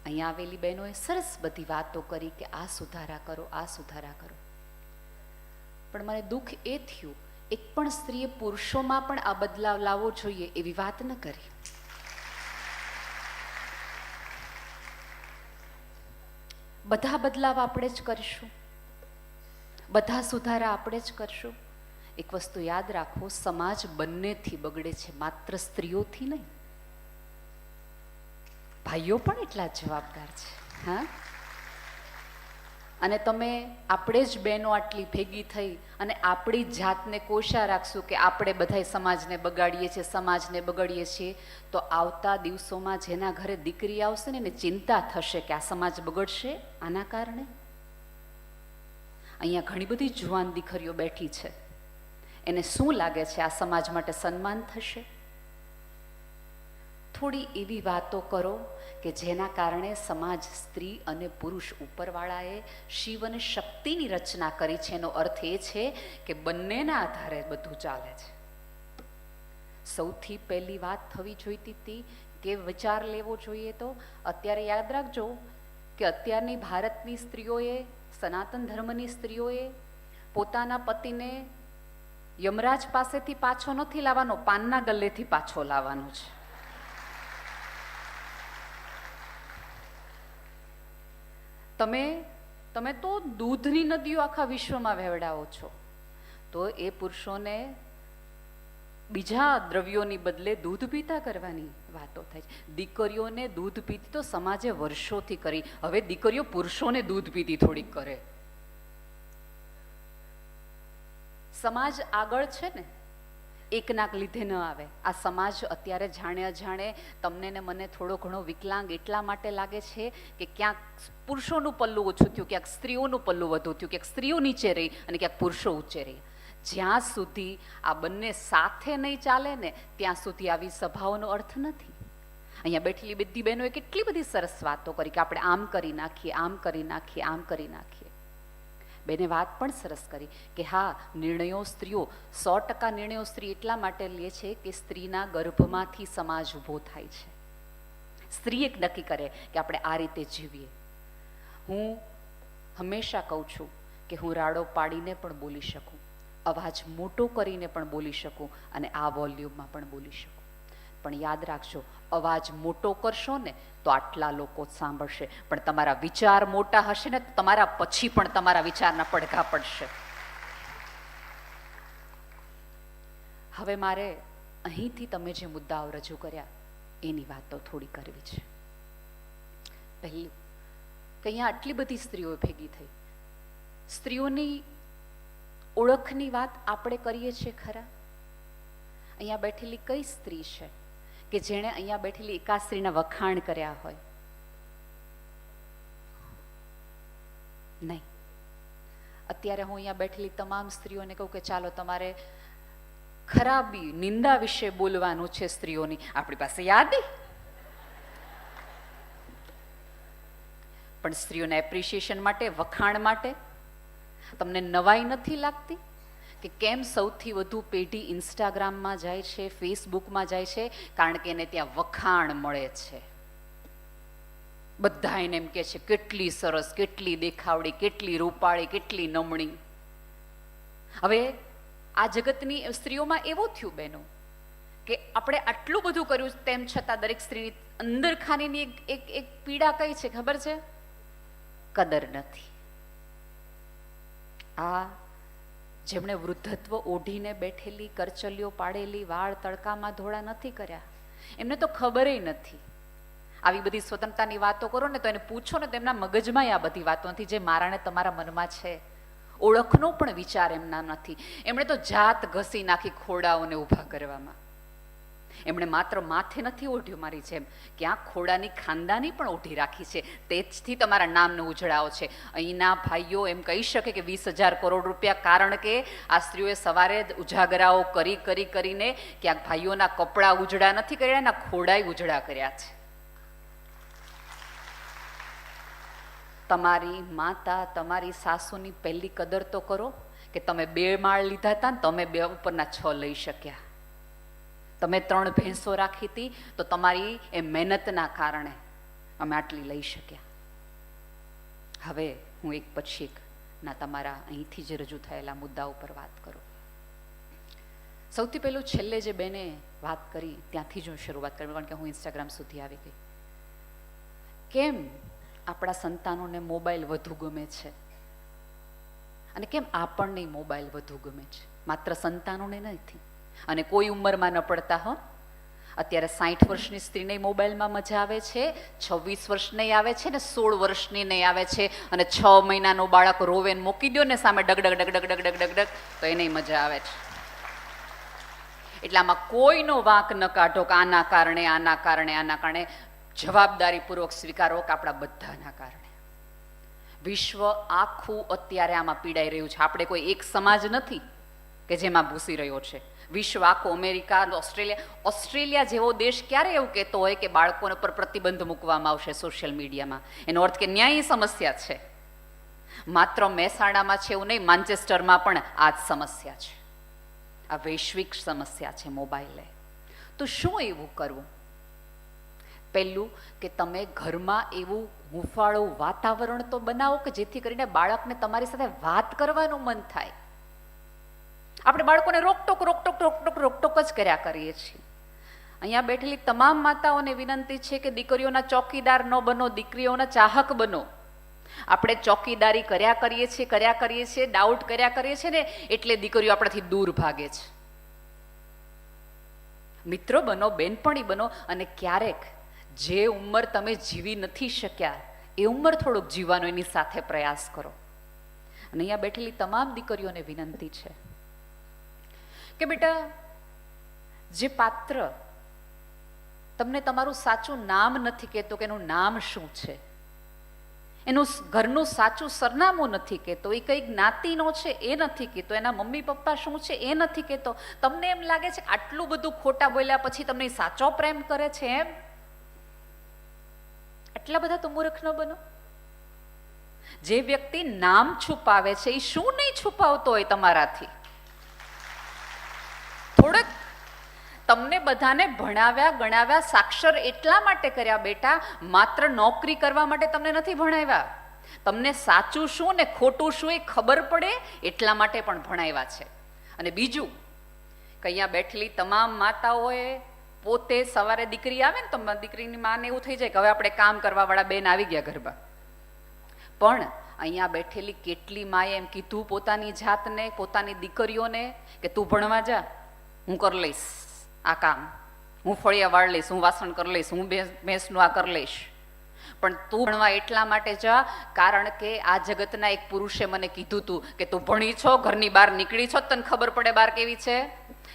અહીંયા આવેલી બહેનોએ સરસ બધી વાતો કરી કે આ સુધારા કરો, આ સુધારા કરો, પણ મને દુઃખ એ થયું એક પણ સ્ત્રીએ પુરુષોમાં પણ આ બદલાવ લાવવો જોઈએ એવી વાત ન કરી. બધા બદલાવ આપણે જ કરશું, બધા સુધારા આપણે જ કરશું. એક વસ્તુ યાદ રાખો, સમાજ બંનેથી બગડે છે, માત્ર સ્ત્રીઓથી નહીં. ભાઈઓ પણ એટલા જ જવાબદાર છે. હા, અને તમે આપણે જ બહેનો આટલી ભેગી થઈ અને આપણી જાતને કોશા રાખશું કે આપણે બધાય સમાજને બગાડીએ છીએ, સમાજને બગાડીએ છીએ, તો આવતા દિવસોમાં જેના ઘરે દીકરી આવશે ને એને ચિંતા થશે કે આ સમાજ બગડશે આના કારણે. અહીંયા ઘણી બધી જુવાન દીકરીઓ બેઠી છે, એને શું લાગે છે આ સમાજ માટે સન્માન થશે? થોડી એવી વાતો કરો કે જેના કારણે સમાજ સ્ત્રી અને પુરુષ ઉપરવાળાએ શિવ અને શક્તિની રચના કરી છે. એનો અર્થ એ છે કે બંનેના આધારે બધું ચાલે છે. સૌથી પહેલી વાત થવી જોઈતી હતી કે વિચાર લેવો જોઈએ. તો અત્યારે યાદ રાખજો કે અત્યારની ભારતની સ્ત્રીઓએ, સનાતન ધર્મની સ્ત્રીઓએ પોતાના પતિને યમરાજ પાસેથી પાછો નથી લાવવાનો, પાનના ગલ્લેથી પાછો લાવવાનો છે. તમે તો દૂધની નદીઓ આખા વિશ્વમાં વહેવડાવો છો, તો એ પુરુષોને બીજા દ્રવ્યોની બદલે દૂધ પીતા કરવાની વાતો થાય છે. દીકરીઓને દૂધ પીતી તો સમાજે વર્ષોથી કરી, હવે દીકરીઓ પુરુષોને દૂધ પીતી થોડીક કરે. સમાજ આગળ છે ને, એકનાક લીધે ન આવે. આ સમાજ અત્યારે જાણે અજાણે તમને ને મને થોડો ઘણો વિકલાંગ એટલા માટે લાગે છે કે ક્યાંક પુરુષોનું પલ્લું ઓછું થયું, ક્યાંક સ્ત્રીઓનું પલ્લું વધુ થયું, ક્યાંક સ્ત્રીઓ નીચે રહી અને ક્યાંક પુરુષો ઊંચે રહી. જ્યાં સુધી આ બંને સાથે નહીં ચાલે ને ત્યાં સુધી આવી સભાઓનો અર્થ નથી. અહીંયા બેઠેલી બધી બહેનોએ કેટલી બધી સરસ વાતો કરી કે આપણે આમ કરી નાખીએ, આમ કરી નાખીએ, આમ કરી નાખીએ. બેને વાત પણ સરસ કરી કે હા, નિર્ણયો સ્ત્રીઓ 100% નિર્ણયો સ્ત્રી એટલા માટે લે છે કે સ્ત્રીના ગર્ભમાંથી સમાજ ઊભો થાય છે. સ્ત્રી એક નક્કી કરે કે આપણે આ રીતે જીવીએ. હું હંમેશા કહું છું કે હું રાડો પાડીને પણ બોલી શકું, અવાજ મોટો કરીને પણ બોલી શકું અને આ વોલ્યુમમાં પણ બોલી શકું. પણ યાદ રાખજો, અવાજ મોટો કરશો ને તો આટલા લોકો સાંભળશે, પણ તમારા વિચાર મોટા હશે ને તો તમારા પછી પણ તમારા વિચારના પડઘા પડશે. હવે મારે અહીંથી તમે જે મુદ્દાઓ રજૂ કર્યા એની વાતો થોડી કરવી છે. પહેલું કે અહીંયા આટલી બધી સ્ત્રીઓ ભેગી થઈ, સ્ત્રીઓની ઓળખની વાત આપણે કરીએ છીએ ખરા? અહીંયા બેઠેલી કઈ સ્ત્રી છે કે જેણે અહીંયા બેઠેલી એકા સ્ત્રીના વખાણ કર્યા હોય? નહીં. અત્યારે હું અહીંયા બેઠેલી તમામ સ્ત્રીઓને કહું કે ચાલો તમારે ખરાબી, નિંદા વિશે બોલવાનું છે સ્ત્રીઓની, આપણી પાસે યાદી. પણ સ્ત્રીઓના એપ્રિશિએશન માટે, વખાણ માટે તમને નવાઈ નથી લાગતી કે કેમ સૌથી વધુ પેઢી ઇન્સ્ટાગ્રામમાં જાય છે, ફેસબુકમાં જાય છે? કારણ કે એને ત્યાં વખાણ મળે છે. બધા એને એમ કહે છે કેટલી સરસ, કેટલી દેખાવડી, કેટલી રૂપાળી, કેટલી નમણી. હવે આ જગતની સ્ત્રીઓમાં એવું થયું બહેનો કે આપણે આટલું બધું કર્યું તેમ છતાં દરેક સ્ત્રીની અંદર ખાનીની એક પીડા કઈ છે ખબર છે? કદર નથી. આ જેમણે વૃદ્ધત્વ ઓઢીને બેઠેલી, કરચલીઓ પાડેલી, વાળ તડકામાં ધોળા નથી કર્યા, એમને તો ખબર નથી. આવી બધી સ્વતંત્રતાની વાતો કરો ને તો એને પૂછો ને તો એમના મગજમાં આ બધી વાતો નથી જે મારા ને તમારા મનમાં છે. ઓળખનો પણ વિચાર એમના નથી. એમણે તો જાત ઘસી નાખી ખોડાઓને ઊભા કરવામાં. એમણે માત્ર માથે નથી ઓઢ્યું મારી જેમ, ક્યાંક ખોડાની ખાનદાની પણ ઓઢી રાખી છે. તેજથી તમારા નામને ઉજળાવો છે. અહીંના ભાઈઓ એમ કહી શકે કે 20,000 કરોડ રૂપિયા, કારણ કે આ સ્ત્રીઓએ સવારે ઉજાગરાઓ કરીને ક્યાંક ભાઈઓના કપડાં ઉજળા નથી કર્યા, એના ખોડાય ઉજળા કર્યા છે. તમારી માતા, તમારી સાસુની પહેલી કદર તો કરો કે તમે 2 માળ લીધા હતા ને તમે 2 ઉપરના 6 લઈ શક્યા. તમે 3 ભેંસો રાખી હતી તો તમારી એ મહેનતના કારણે. અમે આટલી લઈ શક્યા. હવે હું એક પછી એક ના તમારા અહીંથી જ રજૂ થયેલા મુદ્દા ઉપર વાત કરું. સૌથી પહેલું છેલ્લે જે બેને વાત કરી ત્યાંથી જ હું શરૂઆત કરું, કારણ કે હું ઇન્સ્ટાગ્રામ સુધી આવી ગઈ. કેમ આપણા સંતાનોને મોબાઈલ વધુ ગમે છે અને કેમ આપણને મોબાઈલ વધુ ગમે છે? માત્ર સંતાનોને નથી, અને કોઈ ઉંમરમાં ન પડતા હો. અત્યારે 60 વર્ષની સ્ત્રીને મોબાઈલમાં મજા આવે છે, 26 વર્ષની આવે છે ને 16 વર્ષની નહીં આવે છે, અને 6 મહિનાનું બાળક રોવે ને મૂકી દો ને સામે ડગડગ ડગડગ ડગડગ ડગડગ તો એને મજા આવે છે. એટલે આમાં કોઈનો વાંક ન કાઢો કે આના કારણે આના કારણે આના કારણે. જવાબદારીપૂર્વક સ્વીકારો કે આપણા બધાના કારણે. વિશ્વ આખું અત્યારે આમાં પીડાઈ રહ્યું છે. આપણે કોઈ એક સમાજ નથી કે જેમાં ભૂસી રહ્યો છે. વિશ્વ આખું, અમેરિકા, ઓસ્ટ્રેલિયા જેવો દેશ ક્યારે એવું કહેતો હોય કે બાળકોને પર પ્રતિબંધ મૂકવામાં આવશે સોશિયલ મીડિયામાં? એનો અર્થ કે ન્યાયી સમસ્યા છે. માત્ર મહેસાણામાં છે એવું નહીં, માન્ચેસ્ટરમાં પણ આ જ સમસ્યા છે. આ વૈશ્વિક સમસ્યા છે મોબાઈલે. તો શું એવું કરવું? પહેલું કે તમે ઘરમાં એવું હૂંફાળું વાતાવરણ તો બનાવો કે જેથી કરીને બાળકને તમારી સાથે વાત કરવાનું મન થાય. આપણે બાળકોને રોકટોક રોકટોક રોકટોક રોકટોક જ કર્યા કરીએ છીએ. અહીંયા બેઠેલી તમામ માતાઓને વિનંતી છે કે દીકરીઓના ચોકીદાર ન બનો, દીકરીઓના ચાહક બનો. આપણે ચોકીદારી કર્યા કરીએ છીએ, ડાઉટ કર્યા કરીએ છીએ ને એટલે દીકરીઓ આપણાથી દૂર ભાગે છે. મિત્રો બનો, બેનપણી બનો, અને ક્યારેક જે ઉંમર તમે જીવી નથી શક્યા એ ઉંમર થોડુંક જીવવાનો એની સાથે પ્રયાસ કરો. અને અહીંયા બેઠેલી તમામ દીકરીઓને વિનંતી છે કે બેટા, જે પાત્ર તમને તમારું સાચું નામ નથી કહેતો કે એનું નામ શું છે, એનું ઘરનું સાચું સરનામું નથી કહેતો, એ કઈ જ્ઞાતિનો છે એ નથી કહેતો, એના મમ્મી પપ્પા શું છે એ નથી કહેતો, તમને એમ લાગે છે કે આટલું બધું ખોટા બોલ્યા પછી તમને સાચો પ્રેમ કરે છે એમ? આટલા બધા તો મૂર્ખ ન બનો. જે વ્યક્તિ નામ છુપાવે છે એ શું નહીં છુપાવતો હોય તમારાથી? થોડક તમને બધાને ભણાવ્યા ગણાવ્યા સાક્ષર એટલા માટે કર્યા બેટા, માત્ર નોકરી કરવા માટે તમને નથી ભણાવ્યા. તમને સાચું શું ને ખોટું શું એ ખબર પડે એટલા માટે પણ ભણાવ્યા છે. અને બીજું કે અહીંયા બેઠેલી તમામ માતાઓએ પોતે સવારે દીકરી આવે ને તો દીકરીની માને એવું થઈ જાય કે હવે આપણે કામ કરવા વાળા બેન આવી ગયા ઘરમાં. પણ અહીંયા બેઠેલી કેટલી માએ એમ કીધું પોતાની જાતને, પોતાની દીકરીઓને કે તું ભણવા જા, હું કરી લઈશ આ કામ, હું ફળિયા વાળ લઈશ, હું વાસણ કરી લઈશ, હું ભેંસનું આ કરી લઈશ. પણ તું ભણવા એટલા માટે જા કારણ કે આ જગતના એક પુરુષે મને કીધું તું કે તું ભણી છો, ઘરની બહાર નીકળી છો, તને ખબર પડે બહાર કેવી છે.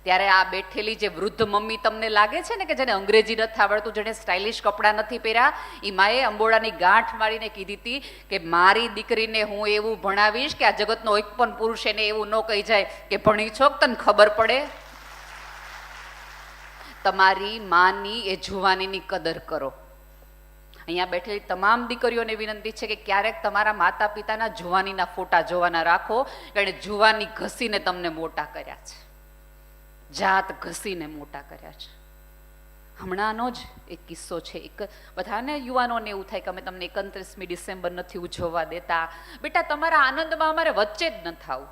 ત્યારે આ બેઠેલી જે વૃદ્ધ મમ્મી તમને લાગે છે ને કે જેને અંગ્રેજી નથી આવડતું, જેને સ્ટાઇલિશ કપડાં નથી પહેર્યા, એ માએ અંબોડાની ગાંઠ મારીને કીધી હતી કે મારી દીકરીને હું એવું ભણાવીશ કે આ જગતનો એક પણ પુરુષ એને એવું ન કહી જાય કે ભણી છો, તને ખબર પડે. તમારી માની એ જુવાનીની કદર કરો. અહીંયા બેઠેલી તમામ દીકરીઓને વિનંતી છે કે ક્યારેક તમારા માતા પિતાના જુવાનીના ફોટા જોવાના રાખો, કારણ કે જુવાની ઘસીને તમને મોટા કર્યા છે, જાત ઘસીને મોટા કર્યા છે. હમણાંનો જ એક કિસ્સો છે. એક બધાને યુવાનોને એવું થાય કે અમે તમને 31મી ડિસેમ્બર નથી ઉજવવા દેતા. બેટા, તમારા આનંદમાં અમારે વચ્ચે જ ન થાવ.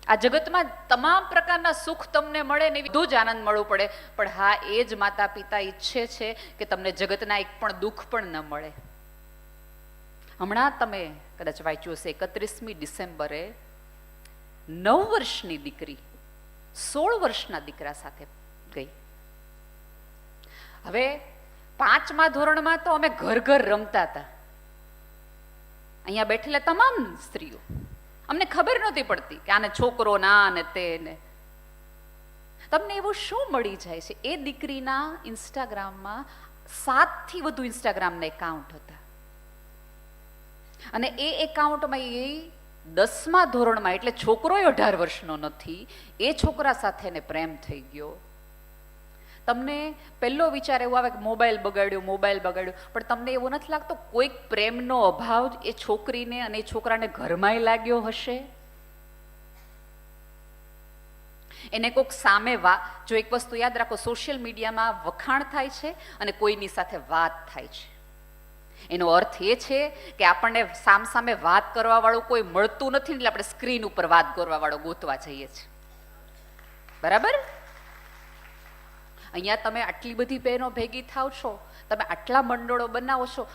આ જગતમાં તમામ પ્રકારના સુખ તમને મળે ને બધું જ આનંદ મળવું પડે, પણ હા, એ જ માતા પિતા ઈચ્છે છે કે તમને જગતના એક પણ દુઃખ પણ ન મળે. હમણાં તમે કદાચ વાંચ્યું હશે, 31મી ડિસેમ્બરે 9 વર્ષની દીકરી 16 વર્ષના દીકરા સાથે ગઈ. હવે 5મા ધોરણમાં તો અમે ઘર ઘર રમતા હતા. અહીંયા બેઠેલા તમામ સ્ત્રીઓ, અમને ખબર નહોતી પડતી કે આને છોકરો ના ને તે ને. તમને એવું શું મળી જાય છે? એ દીકરીના ઇન્સ્ટાગ્રામમાં 7થી વધુ ઇન્સ્ટાગ્રામના એકાઉન્ટ હતા, અને એ એકાઉન્ટમાં એ 10મા ધોરણમાં, એટલે છોકરો 18 વર્ષનો નથી, એ છોકરા સાથે એને પ્રેમ થઈ ગયો. તમને પહેલો વિચાર એવો આવે કે મોબાઈલ બગાડ્યો, પણ તમને એવું નથી લાગતો કોઈક પ્રેમનો અભાવ એ છોકરીને અને એ છોકરાને ઘરમાંય લાગ્યો હશે? એને કોઈક સામે જો એક વસ્તુ યાદ રાખો, સોશિયલ મીડિયામાં વખાણ થાય છે અને કોઈની સાથે વાત થાય છે. એનો અર્થ એ છે કે આપણને સામસામે વાત કરવા વાળું કોઈ મળતું નથી, એટલે આપણે સ્ક્રીન ઉપર વાત કરવા વાળો ગોતવા જઈએ છીએ. બરાબર? અહીંયા તમે આટલી બધી બહેનો ભેગી થાવ છો, તમે આટલા મંડળો બનાવો છો,